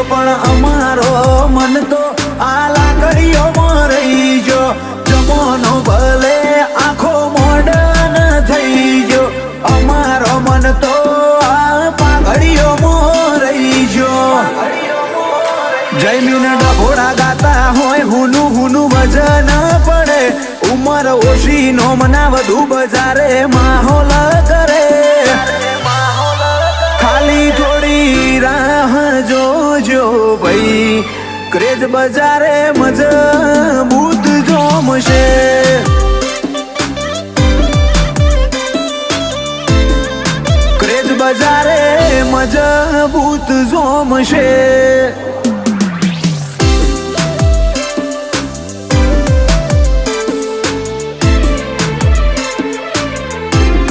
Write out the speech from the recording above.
પણ અમારો મન તો આ લાકડીઓમાં રહી ગયો જમોનો ભલે આખો મોડર્ન થઈ ગયો અમારો મન તો આ પાઘડીઓમાં રહી ગયો જયમીન ડભોડા ગાતા હોય હુનું હુનું વજન પડે ઉમર ઓછી નોમના વધુ બજારે માહોલ કરે ખાલી થોડી રાહ જોજો ભાઈ ક્રેઝ બજારે મજબૂત જોમશે ક્રેઝ બજારે મજબૂત જોમશે